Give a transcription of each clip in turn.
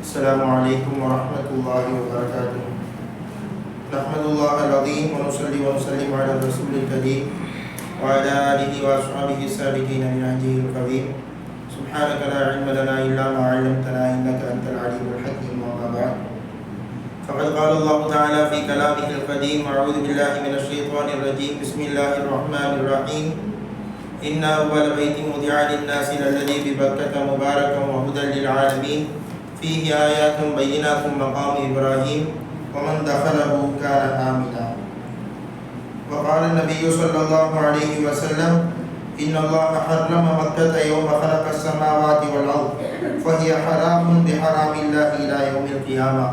السلام عليكم ورحمة الله وبركاته. نحمد الله العظيم ونصلي ونسلم على الرسول الكريم وعلى آله وأصحابه السابقين من نهجه القويم. سبحانك لا علم لنا إلا ما علمتنا إنك أنت العليم الحكيم. وما بعد، فقد قال الله تعالى في كلامه القديم: أعوذ بالله من الشيطان الرجيم. بسم الله الرحمن الرحيم. إن أول بيت وضع للناس الذي ببكة مباركا وهدى للعالمين فيه آيات بينات مقام إبراهيم ومن دخله كان آمنا. وقال النبي صلى الله عليه وسلم: إن الله حرم مكة يوم خلق السماوات والأرض فهي حرام بحرام الله إلى يوم القيامة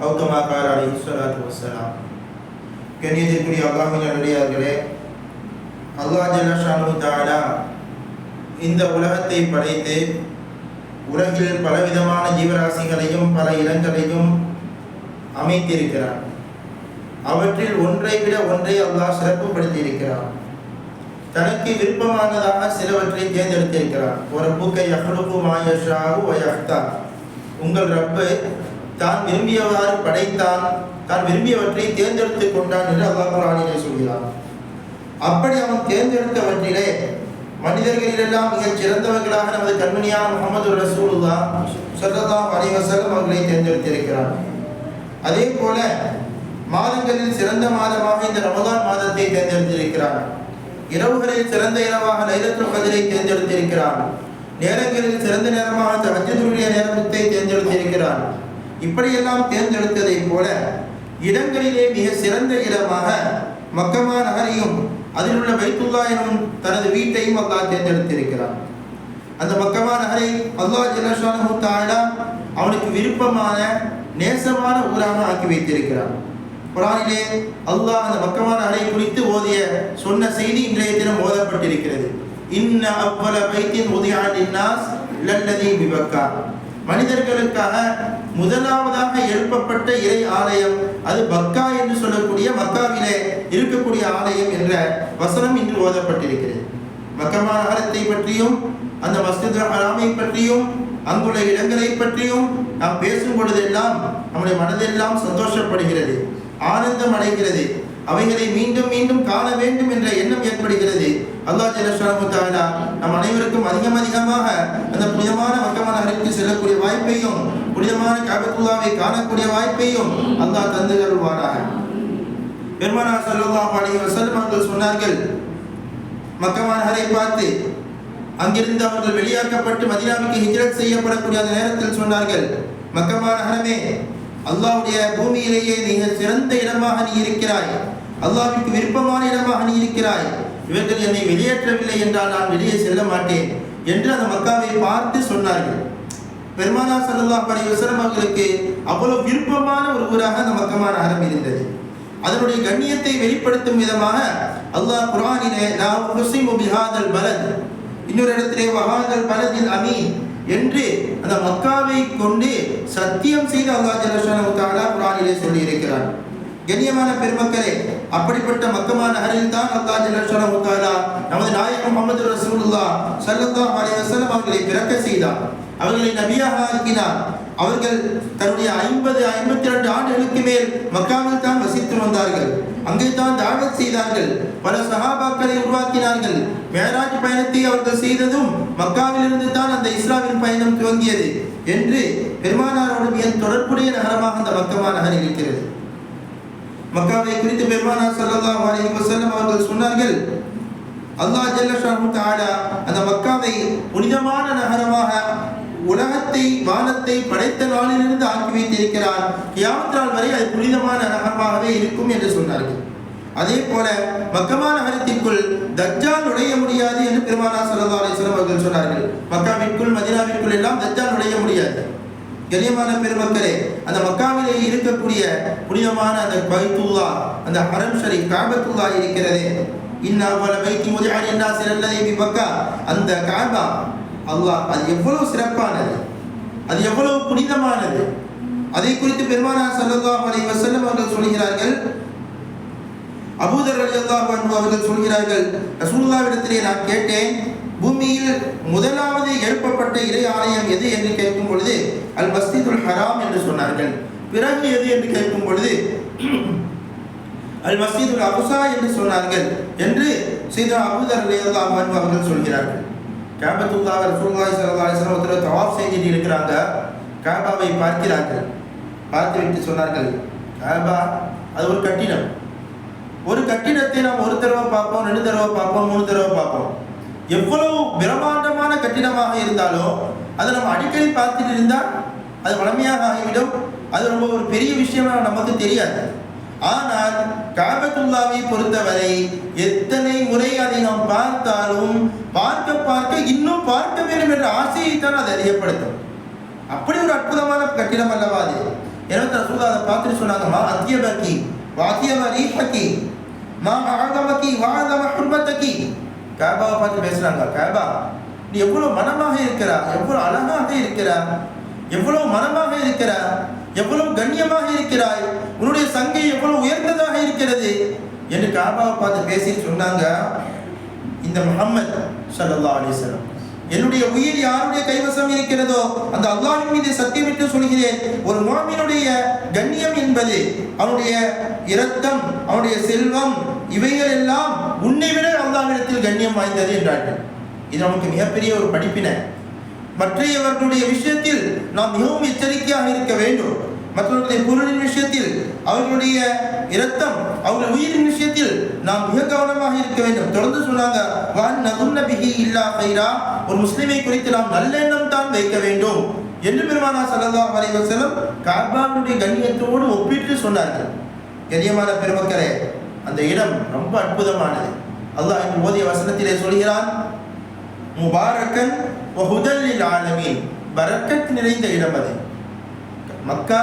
أو كما قال عليه الصلاة والسلام. கண்ணியத்திற்குரிய அல்லாஹ்வின் நல்லடியார்களே, அல்லாஹ் ஜல்ல ஷானஹு தஆலா இந்த உலகத்தை படைத்து உலகில் பலவிதமான ஜீவராசிகளையும் பல இனங்களையும் அமைத்திருக்கிறார். அவற்றில் ஒன்றை விட ஒன்றை அல்லாஹ் சிறப்புப்படுத்தி இருக்கிறார். தனக்கு விருப்பமானதாக சிலவற்றை தேர்ந்தெடுத்திருக்கிறார். ஒரு பூக்கை யஹ்லுகு மா யஷாஉ வ யஹ்தார். உங்கள் ரப்பு தான் விரும்பியவாறு படைத்தான், தான் விரும்பியவற்றை தேர்ந்தெடுத்துக் கொண்டான் என்று அல்லாஹ் குர்ஆனிலே சொல்கிறார். அப்படி அவன் தேர்ந்தெடுத்தவற்றிலே மனிதர்களிலெல்லாம் மிகச் சிறந்தவர்களாக நமது கண்மணியான முஹம்மது ரசூலுல்லாஹ் ஸல்லல்லாஹு அலைஹி வஸல்லம் அவர்களை தேர்ந்தெடுத்திருக்கிறார். அதே போல மாதங்களில் சிறந்த மாதமாக இந்த ரமதான் மாதத்தை தேர்ந்தெடுத்திருக்கிறார். இரவுகளில் சிறந்த இரவாக லைலத்துல் கத்ரை தேர்ந்தெடுத்திருக்கிறார். நேரங்களில் சிறந்த நேரமாக தஹஜ்ஜுடைய நேரத்தை தேர்ந்தெடுத்திருக்கிறார். இப்படியெல்லாம் தேர்ந்தெடுத்ததை போல இடங்களிலே மிக சிறந்த இடமாக மக்கமா நகரையும் அதில் உள்ள பைத்துல்லா எனும் தனது வீட்டையும் அல்லாஹ் தேர்ந்தெடுத்திருக்கிறார். அந்த மக்கமா நகரை அல்லாஹ் ஜல்ல ஷானஹு தஆலா அவனுக்கு விருப்பமான நேசமான ஊராக ஆக்கி வைத்திருக்கிறார். குர்ஆனிலே அல்லாஹ் அந்த மக்கமா நகரை குறித்து சொன்ன செய்தி இன்றைய தினம் ஓதப்பட்டிருக்கிறது. இன்ன அவ்வல பைத்தின் உதிஅ லின்னாஸ் லல்லதி பிபக்கா. மனிதர்களுக்காக முதலாவதாக எழுப்பப்பட்ட இறை ஆலயம் அது பக்கா என்று சொல்லக்கூடிய மக்காவிலே இருக்கக்கூடிய ஆலயம் என்ற வசனம் இன்று ஓதப்பட்டிருக்கிறது. மக்கமா நகரத்தை பற்றியும் அந்த மஸ்ஜிதுல் ஹராமை பற்றியும் அங்குள்ள இடங்களை பற்றியும் நாம் பேசும் பொழுதெல்லாம் நம்முடைய மனதெல்லாம் சந்தோஷப்படுகிறது, ஆனந்தம் அடைகிறது. அவைகளை மீண்டும் மீண்டும் காண வேண்டும் என்ற எண்ணம் ஏற்படுகிறது. அல்லாஹ் ஜல்ல ஷானஹு தஆலா நம் அனைவருக்கும் அதிகமாக அந்த புனிதமான மக்கமா நகருக்கு செல்லக்கூடிய வாய்ப்பையும் புனிதமான கஅபத்துல்லாவை காணக்கூடிய வாய்ப்பையும் அல்லாஹ் தந்து அருள்வாராக. பெருமானார் ஸல்லல்லாஹு அலைஹி வஸல்லம் அவர்கள் சொன்னார்கள், மக்கமா நகரை பார்த்து அங்கிருந்து அவர்கள் வெளியாக்கப்பட்டு மதீனாவுக்கு ஹிஜ்ரத் செய்யப்படக்கூடிய அந்த நேரத்தில் சொன்னார்கள், மக்கமா நகரமே, அல்லாஹ்வுடைய பூமியிலேயே மிக சிறந்த இடமாக நீ இருக்கிறாய், அல்லாஹ்வுக்கு விருப்பமான இடமாக நீ இருக்கிறாய். இவர்கள் என்னை வெளியேற்றவில்லை என்றால் நான் வெளியே செல்ல மாட்டேன் என்று அந்த மக்காவை பார்த்து சொன்னார்கள். பெருமானார் ஸல்லல்லாஹு அலைஹி வஸல்லம் அவர்களுக்கு அவ்வளவு விருப்பமான ஒரு ஊராக அந்த மக்கமா நகரம் இருந்தது. அதனுடைய கண்ணியத்தை வெளிப்படுத்தும் விதமாக அல்லாஹ் குர்ஆனிலே லா உக்ஸிமு பிஹாதல் பலத், இன்னொரு இடத்திலே வஹாதல் பலதில் அமீன் என்று அந்த மக்காவை கொண்டு சத்தியம் செய்து அல்லாஹ் ஜல்ல ஷானஹு தஆலா குர்ஆனிலே சொல்லி இருக்கிறார். கண்ணியமான பெருமக்களே, அப்படிப்பட்ட மக்கமா நகரில் தான் அல்லாஹ் ஜல்ல ஷானஹு தஆலா நமது நாயகம் முஹம்மது ரசூலுல்லாஹ் ஸல்லல்லாஹு அலைஹி வஸல்லம் அவர்களை பிறக்க செய்தார், அவர்களை நபியாக ஆக்கினார். அவர்கள் தன்னுடைய 52 ஆண்டுகளுக்கு மேல் மக்காவில் தான் வசித்து வந்தார்கள். அங்கே தான் தாவத் செய்தார்கள், பல சஹாபாக்களை உருவாக்கினார்கள். மேராஜ் பயணத்தை அவர்கள் செய்ததும் மக்காவிலிருந்து தான் அந்த இஸ்லாமின் பயணம் துவங்கியது என்று பெருமானாரோடு மிக தொடர்புடைய நகரமாக அந்த மக்கமா நகர் இருக்கிறது. மக்காவை குறித்து பெருமானார் ஸல்லல்லாஹு அலைஹி வஸல்லம் அவர்கள் சொன்னார்கள், அல்லாஹ் ஜல்ல ஷானஹு தஆலா அந்த மக்காவை புனிதமான நகரமாக உலகத்தை வானத்தை படைத்த நாளிலிருந்து ஆக்கி வைத்திருக்கிறார். கியாமத் நாள் வரை அது புனிதமான நகரமாகவே இருக்கும் என்று சொன்னார்கள். அதே போல மக்கமா நகரத்திற்குள் தஜ்ஜால் நுழைய முடியாது என்று பெருமானார் ஸல்லல்லாஹு அலைஹி வஸல்லம் அவர்கள் சொன்னார்கள். மக்காவிற்குள் மதீனாவிற்குள் எல்லாம் தஜ்ஜால் நுழைய முடியாது. கண்ணியமான பெருமக்களே, அந்த மக்காவிலே இருக்கக்கூடிய புனிதமான அந்த பைத்துல்லா, அந்த ஹரம் ஷரீஃப் கஅபத்துல்லா இருக்கிறதே, இன்ன அவ்வல பைத்தி உதிஅ லின்னாஸ் அல்லதி பிபக்கா, அந்த கஅபா அல்லாஹ் அது எவ்வளவு சிறப்பானது, அது எவ்வளவு புனிதமானது. அதை குறித்து பெருமானார் ஸல்லல்லாஹு அலைஹி வஸல்லம் அவர்கள் சொல்கிறார்கள், அபூதர் ரலியல்லாஹு அன்ஹு அவர்கள் சொல்கிறார்கள், ரசூலுல்லாஹ்விடத்திலே நான் கேட்டேன், பூமியில் முதலாவது எழுப்பப்பட்ட இறை ஆலயம் எது என்று கேட்கும் பொழுது அல் மஸ்ஜிதுல் ஹராம் என்று சொன்னார்கள். பிறகு எது என்று கேட்கும் பொழுது அல் மஸ்ஜிதுல் அக்ஸா என்று சொன்னார்கள் என்று சையதுனா அபூதர் ரலியல்லாஹு அன்ஹு அவர்கள் சொல்கிறார்கள். கஅபத்துல்லாஹ் ரசூலுல்லாஹி ஸல்லல்லாஹு அலைஹி வஸல்லம் ஒருத்தர் தவாஃப் செய்துட்டு இருக்கிறாங்க. கஅபாவை பார்க்கிறார்கள். பார்த்துவிட்டு சொன்னார்கள், கஅபா அது ஒரு கட்டிடம். ஒரு கட்டிடத்தை நாம் ஒரு தடவை பார்ப்போம், 2 தடவை பார்ப்போம், 3 தடவை பார்ப்போம். எவ்வளவு பிரம்மாண்டமான கட்டிடமாக இருந்தாலும் அதை நம்ம அடிக்கடி பார்த்துட்டு இருந்தால் அது வளமையாக ஆகிவிடும். அது ரொம்ப ஒரு பெரிய விஷயமாக நமக்கு தெரியாது. ஆனால் கஅபத்துல்லாவை பொறுத்தவரை எத்தனை முறை அதை நாம் பார்த்தாலும் பார்க்க பார்க்க இன்னும் பார்க்க வேண்டும் என்ற ஆசையைத்தான் அதை அதிகப்படுத்தும். அப்படி ஒரு அற்புதமான கட்டிடம் அல்லவா அது. எனவே ரசூலுல்லாஹ் அதை பார்த்துட்டு சொன்னாங்க, மா அத்யபகி வாத்தியப ரீஹகி மா அஅதமகி வஅதம ஹுர்மதகி. கஅபாவை பார்த்து பேசுறாங்க, கஅபா நீ எவ்வளவு மனமாக இருக்கிறா, எவ்வளவு அழகாக இருக்கிறா, எவ்வளவு மனமாக இருக்கிறா, எவ்வளவு கண்ணியமாக இருக்கிறாய், உன்னுடைய சங்கை எவ்வளவு உயர்ந்ததாக இருக்கிறது என்று கஅபாவை பார்த்து பேசி சொன்னாங்க, இந்த முஹம்மது ஸல்லல்லாஹு அலைஹி வஸல்லம் என்னுடைய உயிர் யாருடைய கைவசம் இருக்கிறதோ அந்த அல்லாஹ்வின் மீது சத்தியமிட்டு சொல்கிறேன், ஒரு முஃமினுடைய கண்ணியம் என்பது அவனுடைய இரத்தம், அவனுடைய செல்வம், இவைகள் எல்லாம் உன்னை விட அல்லாஹ்விடத்தில் கண்ணியம் வாய்ந்தது என்றார்கள். இது நமக்கு மிகப்பெரிய ஒரு படிப்பினை. மற்றவர்களுடைய விஷயத்தில் நாம் மிகவும் எச்சரிக்கையாக இருக்க வேண்டும். மற்றவர்களுடைய பொருளின் விஷயத்தில், அவர்களுடைய இரத்தம், அவர்களுடைய உயிரின் விஷயத்தில் நாம் மிக கவனமாக இருக்க வேண்டும். தொடர்ந்து சொன்னாங்க, வான் நதுன்ன பிஹி இல்லா கைரா, ஒரு முஸ்லிமை குறித்து நாம் நல்லெண்ணம் தான் வைக்க வேண்டும் என்று பெருமானார் ஸல்லல்லாஹு அலைஹி வஸல்லம் கஅபாவுடைய கண்ணியத்தோடு ஒப்பிட்டு சொன்னார்கள். கண்ணியமான பெருமக்களே, அந்த இடம் ரொம்ப அற்புதமானது. அல்லாஹ் இந்த ஓதிய வசனத்திலே சொல்கிறான், முபாரக்கன் வ ஹுதல் லில் ஆலமீன், பரக்கத் நிறைந்த இடம் அது. மக்கா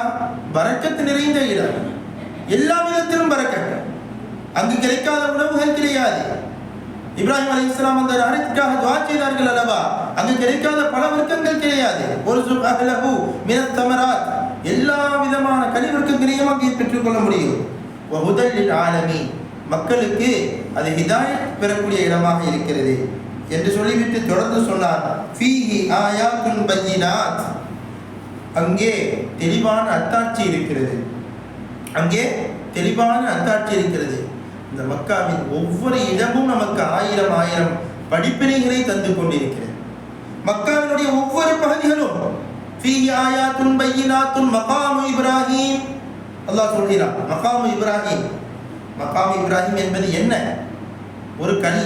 பரக்கத் நிறைந்த இடம், எல்லா விதத்திலும் பரக்கத். அங்கு கிடைக்காத உணவுகள் கிடையாது. இப்ராஹிம் அலைஹிஸ்ஸலாம் அந்த நகரத்திற்காக துஆ செய்தார்கள் அல்லவா, அங்கு கிடைக்காத பல வர்க்கங்கள் கிடையாது. ஒரு சுப்ஹலஹு மினத் தமராத், எல்லா விதமான கனிவர்க்கங்களையும் அங்கே பெற்றுக்கொள்ள முடியும். வ ஹுதல் லில் ஆலமீன், மக்களுக்கு அது ஹிதாயத் பெறக்கூடிய இடமாக இருக்கிறது என்று சொல்லிவிட்டு தொடர்ந்து சொன்னார், ஃபீஹி ஆயாத்துன் பய்யினாத், அங்கே தெளிவான அத்தாட்சி இருக்கிறது. அங்கே தெளிவான அத்தாட்சி இருக்கிறது. இந்த மக்காவின் ஒவ்வொரு இடமும் நமக்கு 1000 படிப்பினைகளை தந்து கொண்டிருக்கிறது. மக்காவினுடைய ஒவ்வொரு பகுதிகளும் ஃபீஹி ஆயாத்துன் பய்யினாத்துன் மகாமு இப்ராஹிம். அல்லாஹ் சொல்கிறான், மகாமு இப்ராஹிம். மகாமு இப்ராஹிம் என்பது என்ன? ஒரு கல்.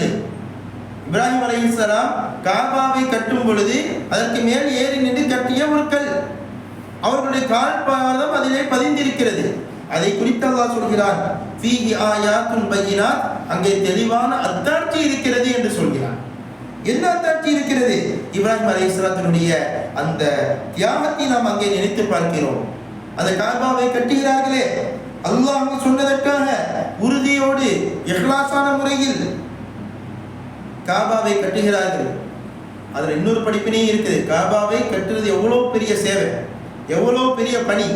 இப்ராஹிம் அலைஹிஸ்ஸலாம் காபாவை கட்டும் பொழுது அதற்கு மேல் ஏறி நின்று கட்டிய ஒரு கல். அவர்களுடைய கால் பாதம் அதிலே பதிந்திருக்கிறது. அதை குறித்து அல்லாஹ் சொல்கிறான், ஃபீஹி ஆயாத்துன் பய்யினாத், அங்கே தெளிவான அத்தாட்சி இருக்கிறது என்று சொல்கிறான். என்ன அத்தாட்சி இருக்கிறது? இப்ராஹிம் அலைஹிஸ்ஸலாத்தினுடைய அந்த தியாகத்தை நாம் அங்கே நினைத்து பார்க்கிறோம். அந்த காபாவை கட்டுகிறார்களே, அல்லாஹ் சொன்னதற்காக உறுதியோடு இஹ்லாஸான முறையில் காபாவை கட்டுகிறார்கள். அதில் இன்னொரு படிப்பினே இருக்குது. காபாவை கட்டுறது எவ்வளோ பெரிய சேவை, எவ்வளோ பெரிய பணி.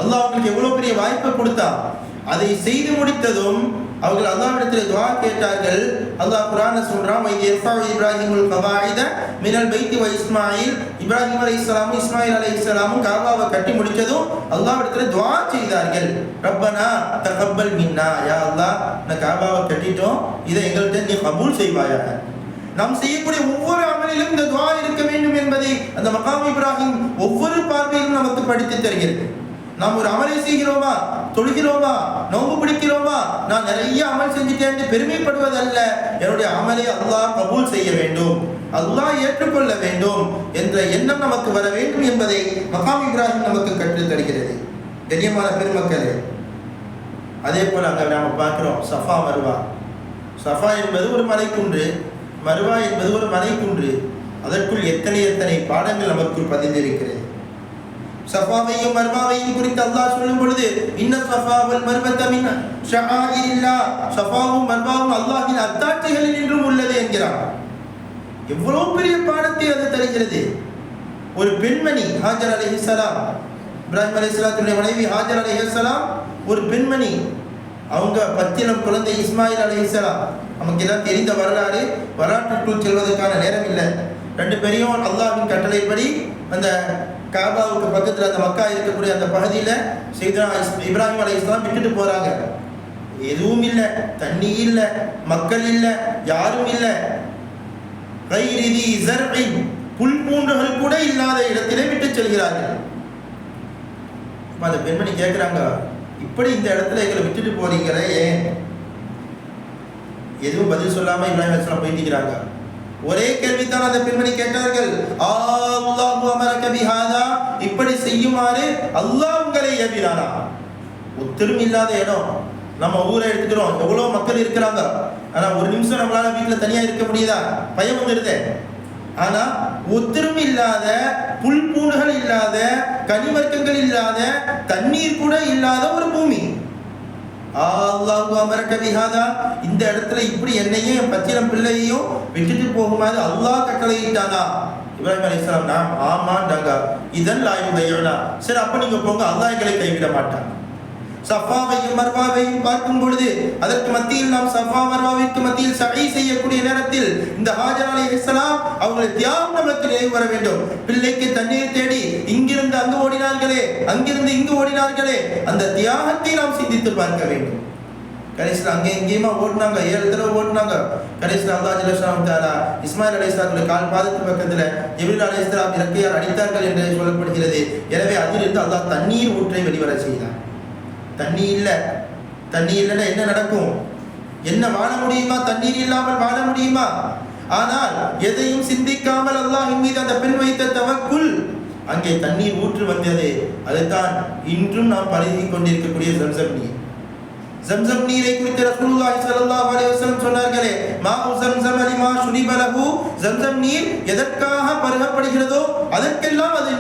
அல்லாஹ் அவங்களுக்கு எவ்வளோ பெரிய வாய்ப்பை கொடுத்தா. அதை செய்து முடித்ததும் அவர்கள் அல்லாஹ்விடத்தில் துஆ கேட்டார்கள். அல்லாஹ் குர்ஆன்ல சொல்றான், இப்ராஹிமுல் கவாயித மினல் பைத்தி வ இஸ்மாயில். இப்ராஹிம் அலைஹிஸ்ஸலாம் இஸ்மாயில் அலைஹிஸ்ஸலாம் காபாவை கட்டி முடிச்சதும் அல்லாஹ்விடத்தில் துஆ செய்தார்கள், ரப்பனா தகப்பல் மின்னா, யா அல்லாஹ் நான் காபாவை கட்டிட்டோம், இதை எங்கள்கிட்ட நீ கபூல் செய்வாயாக. நாம் செய்யக்கூடிய ஒவ்வொரு அமலிலும் இந்த துஆ இருக்க வேண்டும் என்பதை அந்த மகாம் இப்ராஹிம் ஒவ்வொரு பார்வையிலும் நமக்கு படித்து தருகிறது. நாம் ஒரு அமலை செய்கிறோமா, தொழுகிறோமா, நோன்பு பிடிக்கிறோமா, நான் நிறைய அமல் செஞ்சுட்டேன் பெருமைப்படுவதல்ல, என்னுடைய அமலை அல்லாஹ் கபூல் செய்ய வேண்டும், அல்லாஹ் ஏற்றுக்கொள்ள வேண்டும் என்ற எண்ணம் நமக்கு வர வேண்டும் என்பதை மகாம் இப்ராஹிம் நமக்கு கற்றுத் தருகிறது. கண்ணியமான பெருமக்களே, அதே போல அங்கே நாம் பார்க்கிறோம் சஃபா மருவா. சஃபா என்பது ஒரு மலைக்குன்று, மருவா என்பது ஒரு மலைக்குன்று. அதற்குள் எத்தனை பாடங்கள் நமக்குள் பதிந்திருக்கிறது. சஃபாவையும் மர்வாவையும் குறித்து அல்லாஹ் சொல்லும் பொழுது, இன்ன சஃபா வல் மர்வத மின் ஷஆயிரில்லாஹ், சஃபாவும் மர்வாவும் அல்லாஹ்வின் அத்தாட்சிகளில் நின்றும் உள்ளது என்கிறார். எவ்வளவு பெரிய பாடத்தை அது தருகிறது. ஒரு பெண்மணி ஹாஜர் அலைஹிஸ்ஸலாம், இப்ராஹிம் அலைஹிஸ்ஸலாத்துடைய மனைவி ஹாஜர் அலைஹிஸ்ஸலாம் ஒரு பெண்மணி. அவங்க பத்திரம் குழந்தை இஸ்மாயில் அலைஹிஸ்ஸலாம். நமக்கு எல்லாம் தெரிந்த வரலாறு, வரலாற்றுக்குள் செல்வதற்கான நேரம் இல்லை. 2 பேரையும் அல்லாஹ்வின் கட்டளைப்படி அந்த காபாவுக்கு பக்கத்தில் அந்த மக்கா இருக்கக்கூடிய அந்த பகுதியில் செய்தா இப்ராஹிம் அலைஹிஸ்ஸலாம் விட்டுட்டு போறாங்க. எதுவும் இல்லை, தண்ணி இல்லை, மக்கள் இல்லை, யாரும் இல்லை. கைரிதி ஸர்இன், புல் பூண்டுகள் கூட இல்லாத இடத்திலே விட்டு செல்கிறார்கள். அந்த பெண்மணி கேட்குறாங்க, இப்படி இந்த இடத்துல எங்களை விட்டுட்டு போறீங்களே ஏன்? எதுவும் பதில் சொல்லாம இப்ராஹிம் அலைஹிஸ்ஸலாம் போயிட்டுக்கிறாங்க. ஒரே கேள்வித்தான் அந்த பெண்மணி கேட்டார்கள், அல்லாஹு அமரக பிஹாதா, இப்படி செய்யுமாறு அல்லாஹ் உங்களை ஏவினானா? ஒத்தரும் இல்லாத இடம், நம்ம ஊரை எடுத்துக்கிறோம், எவ்வளவு மக்கள் இருக்கிறாங்க, ஆனா ஒரு நிமிஷம் நம்மளால வீட்டுல தனியா இருக்க முடியுதா? பயம் வந்துடுது. ஆனா ஒத்தரும் இல்லாத, புல் பூண்டுகள் இல்லாத, கனிவர்க்கங்கள் இல்லாத, தண்ணீர் கூட இல்லாத ஒரு பூமி. அல்லாஹு அமரக பிஹாதா, இந்த இடத்துல இப்படி என்னையும் என் பச்சிலம் பிள்ளையையும் விட்டுட்டு போகுமாறு அல்லாஹ் கட்டளையிட்டானா? இப்ராஹிம் அலைஹிஸ்ஸலாம் நான் ஆமாண்டாங்க. இதன் லாயும் தையனா, சரி அப்ப நீங்க போங்க, அல்லாஹ் எங்களை கைவிட மாட்டான். சஃபாவையும் மர்வாவையும் பார்க்கும் பொழுது அதற்கு மத்தியில் நாம் சஃபா மர்வாவிற்கு மத்தியில் சஹீ செய்யக்கூடிய நேரத்தில் இந்த ஹாஜர் அலைஹிஸ்ஸலாம் அவங்களுடைய தியாகம் நமக்கு நினைவு வர வேண்டும். பிள்ளைக்கு தண்ணீர் தேடி இங்கிருந்து அங்கு ஓடினார்களே, அங்கிருந்து இங்கு ஓடினார்களே, அந்த தியாகத்தை நாம் சிந்தித்து பார்க்க வேண்டும். கடைசியில் அங்கே எங்கேயுமா ஓடினாங்க, 7 தடவை ஓடினாங்க. கடைசியில் அல்லாஹ் ஜல்லஷானஹு தஆலா இஸ்மாயில் அலைஹிஸ்ஸலாத்துடைய கால் பாதத்து பக்கத்தில் ஜிப்ரீல் அலைஹிஸ்ஸலாம் இறக்கையால் அடித்தார்கள் என்று சொல்லப்படுகிறது. எனவே அதிலிருந்து அல்லாஹ் தண்ணீர் ஊற்றை வெளிவர செய்தார். தண்ணி இல்லை, தண்ணி இல்லைன்னா என்ன நடக்கும்? என்ன வாழ முடியுமா? தண்ணீர் இல்லாமல் வாழ முடியுமா? ஆனால் எதையும் சிந்திக்காமல் அல்லாஹ்வின் மீது அந்த பெண் வைத்த தவக்குல், அங்கே தண்ணீர் ஊற்று வந்தது. அதுதான் இன்றும் நாம் பழகி கொண்டிருக்கக்கூடிய ஜம்சம் நீர். ஜம்சம் நீரை குறித்து ரசூலுல்லாஹி ஸல்லல்லாஹு அலைஹி வஸல்லம் சொன்னார்களே, மாஉ ஜம்சம் லிமா ஷுரிப லஹு, ஜம்சம் நீர் எதற்காக பருகப்படுகிறதோ அதற்கெல்லாம் அது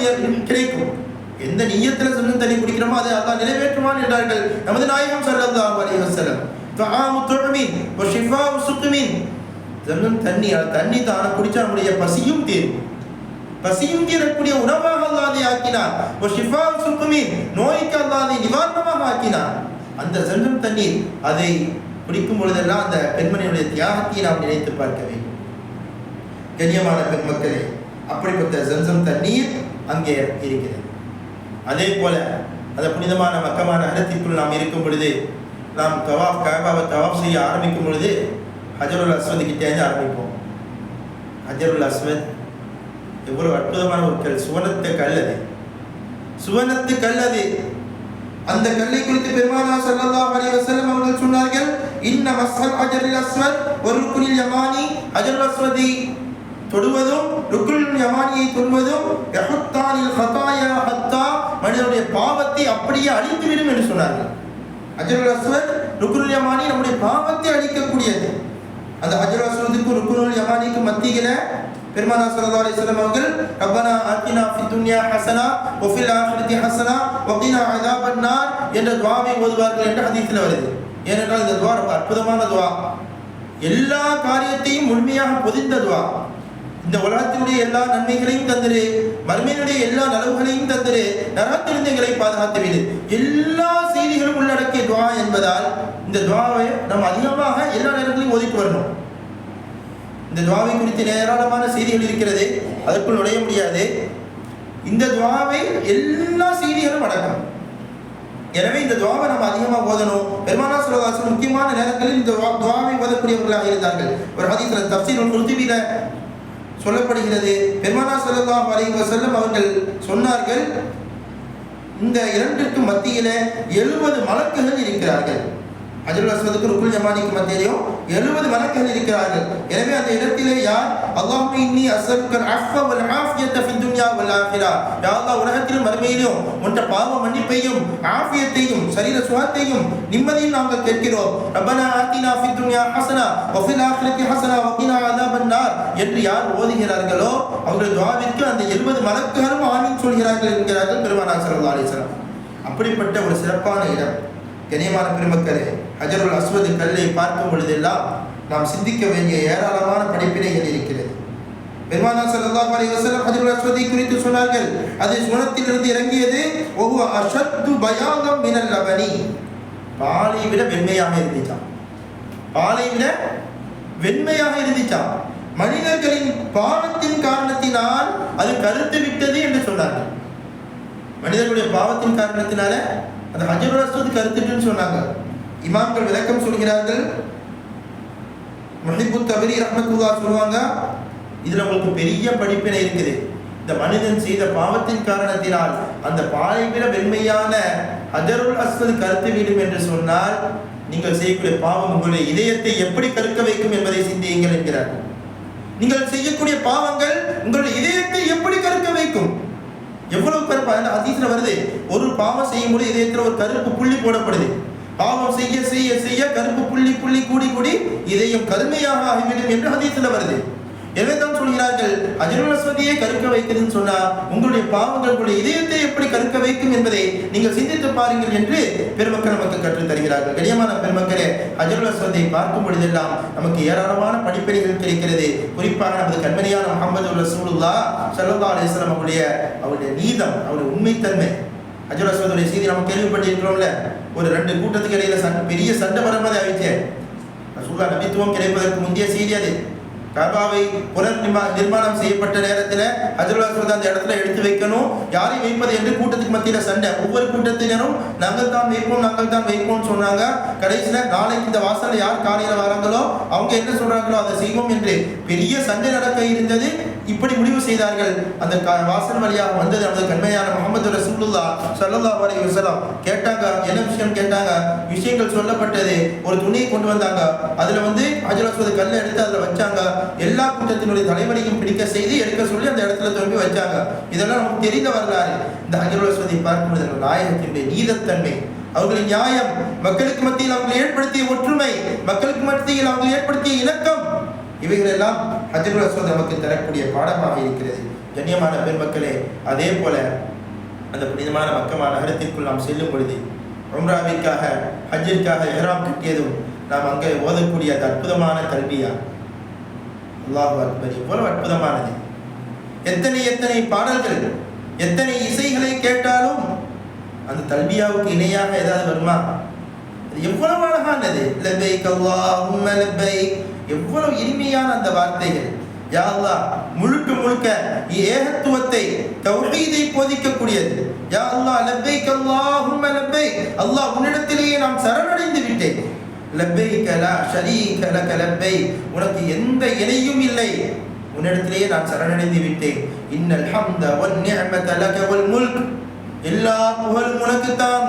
கிடைக்கும். எந்த நியத்துல ஜம்சம் தண்ணி குடிக்கிறோமோ அதை அல்லாஹ் நிறைவேற்றுவான் என்றார்கள் நமது நாயகம் ஸல்லல்லாஹு அலைஹி வஸல்லம். துஆமு துஅமின் வ ஷிஃபாஉ சுக்மின், ஜம்சம் தண்ணி, தண்ணி தான குடிச்சா நம்முடைய பசியும் தீரும். பசியும் தீரக்கூடிய உணவாக அல்லாஹ் அதை ஆக்கினார். வ ஷிஃபாஉ சுக்மின், நோய்க்கு அல்லாஹ் அதை நிவாரணமாக ஆக்கினார். அந்த ஜம்சம் தண்ணீர், அதை குடிக்கும் பொழுதெல்லாம் அந்த பெண்மணியுடைய தியாகத்தை நாம் நினைத்து பார்க்க வேண்டும். கண்ணியமான பெண்மக்களே, அப்படிப்பட்ட ஜம்சம் தண்ணீர் அங்கே இருக்கிறது. அதே போல அந்த புனிதமான மக்கமான நகரத்திற்குள் நாம் இருக்கும் பொழுது, நாம் தவாஃப், காபாவை தவாஃப் செய்ய ஆரம்பிக்கும் பொழுது ஹஜருல் அஸ்வத் கிட்டே ஆரம்பிப்போம். ஹஜருல் அஸ்வத் எவ்வளவு அற்புதமான ஒரு கல், சுவனத்து கல். அது சுவனத்து கல். அது அந்த கல்லை குறித்து பெருமானார் ஸல்லல்லாஹு அலைஹி வஸல்லம் அவர்கள் சொன்னார்கள், இன்ன மஸ்ஹல் ஹஜருல் அஸ்வத் வ ருக்னுல் யமானி, ஹஜருல் அஸ்வதை தொடுவதும் ருக்னுல் யமானியை தொடுவதும் யஹுத்தானில் ஹதாயா ஹத்தா, மனிதனுடைய பாவத்தை அப்படியே அழித்துவிடும் என்று சொன்னார்கள். ஹஜருல் அஸ்வத், ருக்னுல் யமானி நம்முடைய பாவத்தை அழிக்கக்கூடியது. அந்த ஹஜருல் அஸ்வதுக்கும் ருக்னுல் யமானிக்கு மத்தியில பெருமானார் ஸல்லல்லாஹு அலைஹி வஸல்லம் அவர்கள் ரப்பனா ஆத்தினா ஃபித் துன்யா ஹஸனா வ ஃபில் ஆখিরাতি ஹஸனா வ கினா அஸாபன் நார் என்ற துஆவை ஓதுவார்கள் என்று ஹதீஸில் வருது. ஏனென்றால் இந்த துஆ ரொம்ப அற்புதமான துஆ, எல்லா காரியத்தையும் முழுமையாக பொதிந்த துஆ. இந்த உலகத்தினுடைய எல்லா நன்மைகளையும் தந்திரு, மறுமையினுடைய எல்லா நலவுகளையும் தந்திரு, நரகத்திலிருந்து எங்களை பாதுகாத்து விடு, எல்லா செய்திகளும் உள்ளடக்கிய துஆ என்பதால் இந்த துஆவை நாம் அதிகமாக எல்லா நேரங்களிலும் ஓதிட்டு வரணும். இந்த துஆவை குறித்து ஏராளமான செய்திகள் இருக்கிறது, அதற்குள் நுழைய முடியாது. இந்த துஆவை எல்லா செய்திகளும் அடக்கும். எனவே இந்த துஆவை நாம் அதிகமாக ஓதணும். பெருமானார் ஸல்லல்லாஹு அலைஹி வஸல்லம் முக்கியமான நேரங்களில் இந்த துஆவை ஓதக்கூடியவர்களாக இருந்தார்கள். ஒரு ஹதீஸ்ல தஃப்சீர் குர்துபில சொல்லப்படுகிறது, பெருமானார் ஸல்லல்லாஹு அலைஹி வஸல்லம் அவர்கள் சொன்னார்கள், இந்த இரண்டிற்கு மத்தியில 70 மலக்குகள் இருக்கிறார்கள். ஹஜருல் அஸ்வதுக்கு ருக்னுல் யமானிக்கு மத்தியிலும் 70 மலக்குகள் இருக்கிறார்கள். எனவே அந்த இடத்திலே யார் அல்லாஹும்ம இன்னி அஸ்அலுக்கல் அஃவ வல் ஆஃபியத ஃபித் துன்யா வல் ஆখিরা, யா அல்லாஹ் உலகத்திலும் மறுமையிலும் உன்னுடைய பாவ மன்னிப்பையும் ஆஃபியத்தையும் சரீர சுகத்தையும் நிம்மதியும் நாங்கள் கேட்கிறோம். ரப்பனா ஆத்தினா ஃபித் துன்யா ஹஸனா வ ஃபில் ஆখিরাতি ஹஸனா வ கினா அஸாபன் நார் என்று யார் ஓதுகிறார்களோ அவர்கள் துஆவிற்கு அந்த 70 மலக்குகளும் ஆமீன் சொல்கிறார்கள் என்கிறார்கள் பெருமானார் ஸல்லல்லாஹு அலைஹி வஸல்லம். அப்படிப்பட்ட ஒரு சிறப்பான இடம். கண்ணியமான பெருமக்களே, ஹஜருல் அஸ்வத் கல்லை பார்க்கும் பொழுதெல்லாம் நாம் சிந்திக்க வேண்டிய ஏராளமான படிப்பினைகள் இருக்கிறது. பெருமானார் ஸல்லல்லாஹு அலைஹி வஸல்லம் ஹஜருல் அஸ்வதை குறித்து சொன்னார்கள், அது சுவனத்திலிருந்து இறங்கியது, வஹுவ அஷத்து பயாதம் மினல் லபனி, பாலை விட வெண்மையாக இருந்துச்சாம். பாலை விட வெண்மையாக இருந்துச்சாம். மனிதர்களின் பாவத்தின் காரணத்தினால் அது கருத்து விட்டது என்று சொன்னார்கள். மனிதர்களுடைய பாவத்தின் காரணத்தினால அந்த ஹஜருல் அஸ்வத் கருத்துட்டுன்னு சொன்னாங்க. இமாம்கள் விளக்கம் சொல்கிறார்கள். முஹிப்பு தபரி ரஹ்மத்துல்லாஹ் சொல்லுவாங்க, இதுல உங்களுக்கு பெரிய படிப்பினை இருக்குது. இந்த மனிதன் செய்த பாவத்தின் காரணத்தினால் அந்த பாலை விட வெண்மையான ஹஜருல் அஸ்வத் கருத்து விடும் என்று சொன்னால் நீங்கள் செய்யக்கூடிய பாவம் உங்களுடைய இதயத்தை எப்படி கருக்க வைக்கும் என்பதை சிந்தியுங்கள் என்கிறார். நீங்கள் செய்யக்கூடிய பாவங்கள் உங்களுடைய இதயத்தை எப்படி கருக்க வைக்கும்? எவ்வளவு கருப்பு ஹதீஸ்ல வருது, ஒரு பாவம் செய்யும் போது இதயத்தில் ஒரு கருப்பு புள்ளி போடப்படுது. பாவம் செய்ய செய்ய செய்ய கருப்பு புள்ளி புள்ளி கூடி கூடி இதயம் கருமையாக ஆகிவிடும் என்று ஹதீஸ்ல வருது. எனவே தான் சொல்கிறார்கள், ஹஜருல் அஸ்வதியை கருக்க வைக்கிறதுன்னு சொன்னா உங்களுடைய பாவங்கள் உங்களுடைய இதயத்தை எப்படி கருக்க வைக்கும் என்பதை நீங்கள் சிந்தித்து பாருங்கள் என்று பெருமக்கள் நமக்கு கற்றுத் தருகிறார்கள். கண்ணியமான பெருமக்களே, ஹஜருல் அஸ்வதை பார்க்கும் பொழுதெல்லாம் நமக்கு ஏராளமான படிப்பினைகள் கிடைக்கிறது. குறிப்பாக நமது கண்மணியான முஹம்மது ரசூலுல்லாஹ் ஸல்லல்லாஹு அலைஹி வஸல்லம் அவருடைய நீதம், அவருடைய உண்மைத்தன்மை. ஹஜருல் அஸ்வதுடைய செய்தி நம்ம கேள்விப்பட்டிருக்கிறோம்ல, ஒரு 2 கூட்டத்துக்கு இடையில பெரிய சண்டை வர மாதிரி ஆயிடுச்சு. ரசூலுல்லாஹ் நபித்துவம் கிடைப்பதற்கு முந்தைய செய்தி அது. காபாவை புனர் நிர்மாணம் செய்யப்பட்ட நேரத்தில் ஹஜருல் அஸ்வத் அந்த இடத்துல எடுத்து வைக்கணும், யாரை வைப்பது என்று கூட்டத்துக்கு மத்தியில் சண்டை. ஒவ்வொரு கூட்டத்தினரும் நாங்கள் தான் வைப்போம்னு சொன்னாங்க. கடைசியில் நாளைக்கு இந்த வாசல்ல யார் காலையில் வராங்களோ அவங்க என்ன சொல்றாங்களோ அதை செய்வோம் என்று பெரிய சண்டை நடக்க இருந்தது. இப்படி முடிவு செய்தார்கள். அந்த வாசல் வழியாக வந்தது நமது கண்மையான முஹம்மது ரசூலுல்லாஹ் ஸல்லல்லாஹு அலைஹி வஸல்லம். கேட்டாங்க, என்ன விஷயம் கேட்டாங்க. விஷயங்கள் சொல்லப்பட்டது. ஒரு துணியை கொண்டு வந்தாங்க, அதுல ஹஜருல் அஸ்வத் கல்லை எடுத்து அதுல வச்சாங்க. எல்லா கூட்டத்தினுடைய தலைவனையும் பிடிக்க செய்து எடுக்க சொல்லி அந்த இடத்துல திரும்பி வச்சாங்க. இதெல்லாம் நமக்கு தெரிந்த வரலாறு. இந்த ஹஜருல் அஸ்வதை பார்க்கும்போது நாயகத்தினுடைய நீதத்தன்மை, அவர்களின் நியாயம், மக்களுக்கு மத்தியில் அவர்கள் ஏற்படுத்திய ஒற்றுமை, மக்களுக்கு மத்தியில் அவர்கள் ஏற்படுத்திய இணக்கம், இவைகள் எல்லாம் ஹஜருல் அஸ்வத் நமக்கு தரக்கூடிய பாடமாக இருக்கிறது. கண்ணியமான பெருமக்களே, அதே போல அந்த புனிதமான மக்கமா நகரத்திற்குள் நாம் செல்லும் பொழுது உம்ராவிற்காக ஹஜ்ஜிற்காக இஹ்ராம் கட்டியதும் நாம் அங்கே ஓதக்கூடிய அந்த அற்புதமான கல்வியா, அல்லாஹு அக்பர், எவ்வளவு அற்புதமானது! எத்தனை எத்தனை பாடல்கள், எத்தனை இசைகளை கேட்டாலும் அந்த தல்பியாவுக்கு இணையாக ஏதாவது வருமா? எவ்வளவு அழகானது! லப்பைக் அல்லாஹும்ம லப்பைக், எவ்வளவு இனிமையான அந்த வார்த்தைகள். யா அல்லாஹ், முழுக்க முழுக்க ஏகத்துவத்தை, தௌஹீதை போதிக்கக்கூடியது. யா அல்லாஹ், லப்பைக் அல்லாஹும்ம லப்பைக், அல்லாஹ் உன்னிடத்திலேயே நான் சரணடைந்து விட்டேன். லப்பைக லா ஷரீக லக லப்பைக், உனக்கு எந்த இணையும் இல்லை, உன்னிடத்திலேயே நான் சரணடைந்து விட்டேன். இன்னல் ஹம்த வன் நிஅமத லக வல் முல்க், எல்லா புகழும் உனக்குத்தான்,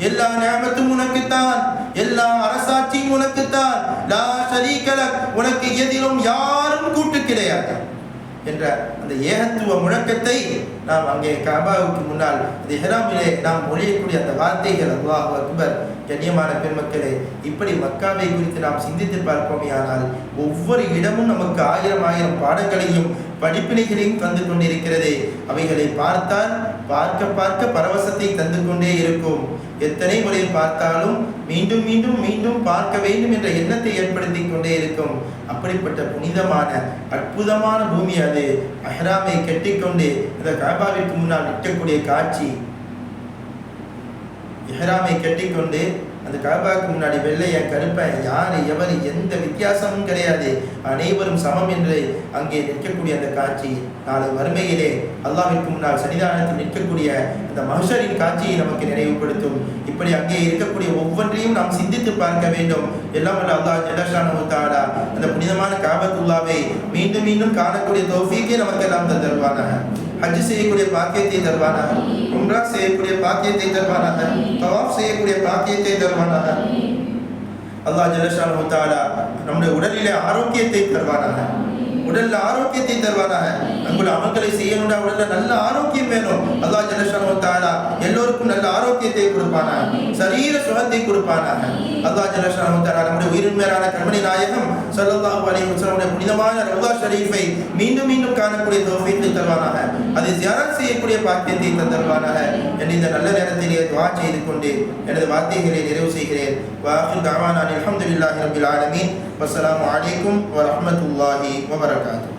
எல்லா நிஅமத்தும் உனக்குத்தான், எல்லா அரசாட்சியும் உனக்குத்தான். லா ஷரீக லக், உனக்கு எதிலும் யாரும் கூட்டு கிடையாது என்ற அந்த ஏகத்துவ முழக்கத்தை நாம் அங்கே காபாவுக்கு முன்னால் இந்த இஹ்ராமிலே நாம் மொழியக்கூடிய அந்த வார்த்தைகள், அல்லாஹு அக்பர். கண்ணியமான பெருமக்களே, இப்படி மக்காவை குறித்து நாம் சிந்தித்து பார்ப்போமே ஆனால் ஒவ்வொரு இடமும் நமக்கு ஆயிரம் பாடங்களையும் படிப்பினைகளையும் தந்து கொண்டிருக்கிறது. அவைகளை பார்த்தால் பார்க்க பார்க்க பரவசத்தை தந்து கொண்டே இருக்கும். எத்தனை முறை பார்த்தாலும் மீண்டும் மீண்டும் மீண்டும் பார்க்க வேண்டும் என்ற எண்ணத்தை ஏற்படுத்தி கொண்டே இருக்கும். அப்படிப்பட்ட புனிதமான அற்புதமான பூமி அது. இஹ்ராமை கட்டிக்கொண்டு இந்த காபாவிற்கு முன்னால் நிற்கக்கூடிய காட்சி, இஹ்ராமை கட்டிக்கொண்டு அந்த காபாவுக்கு முன்னாடி வெள்ளையன் கருப்பன் யார் எவர் எந்த வித்தியாசமும் கிடையாது, அனைவரும் சமம் என்று அங்கே நிற்கக்கூடிய அந்த காட்சி நாளை வறுமையிலே அல்லாஹ்விற்கு முன்னால் சன்னிதானத்தில் நிற்கக்கூடிய அந்த மஹ்ஷரின் காட்சியை நமக்கு நினைவுபடுத்தும். இப்படி அங்கே இருக்கக்கூடிய ஒவ்வொன்றையும் நாம் சிந்தித்து பார்க்க வேண்டும். எல்லாம் வல்ல அல்லாஹ் ஜல்லஷானஹு தஆலா அந்த புனிதமான காபத்துல்லாவை மீண்டும் மீண்டும் காணக்கூடிய தௌஃபீக்கை நமக்கு எல்லாம் தருவானாக. ஹஜ் செய்யக்கூடிய பாக்கியத்தை தருவானாக, உம்ரா செய்யக்கூடிய பாக்கியத்தை தருவானாக, தவாஃப் செய்யக்கூடிய பாக்கியத்தை தருவானாக. அல்லாஹ் ஜல்லஷானஹு தஆலா நம்முடைய உடலிலே ஆரோக்கியத்தை தருவானாக, உடல்ல ஆரோக்கியத்தை தருவானாக. நம்முடைய அமல்களை செய்யணும்னா உடல்ல நல்ல ஆரோக்கியம் வேணும். அல்லாஹ் ஜல்லஷானஹு தஆலா எல்லோருக்கும் நல்ல ஆரோக்கியத்தை கொடுப்பானாக, சரீர சுகத்தை கொடுப்பானாக. அல்லாஹ் ஜல்லஷானஹு தஆலா நம்முடைய உயிரின் மேலான கண்மணி நாயகம் ஸல்லல்லாஹு அலைஹி வஸல்லம் புனிதமான ரவுதா ஷரீஃபை மீண்டும் மீண்டும் காணக்கூடிய தௌஃபீக்கை தருவானாக, அதை ஜியாரத் செய்யக்கூடிய பாக்கியத்தை தருவானாக. இந்த நல்ல நேரத்திலே துஆ செய்து கொண்டு எனது வார்த்தைகளை நிறைவு செய்கிறேன். வாஹிர் தஅவானா அல்ஹம்துலில்லாஹி ரப்பில் ஆலமீன். வஸ்ஸலாமு அலைக்கும் வரஹ்மத்துல்லாஹி வபரகாத்துஹு.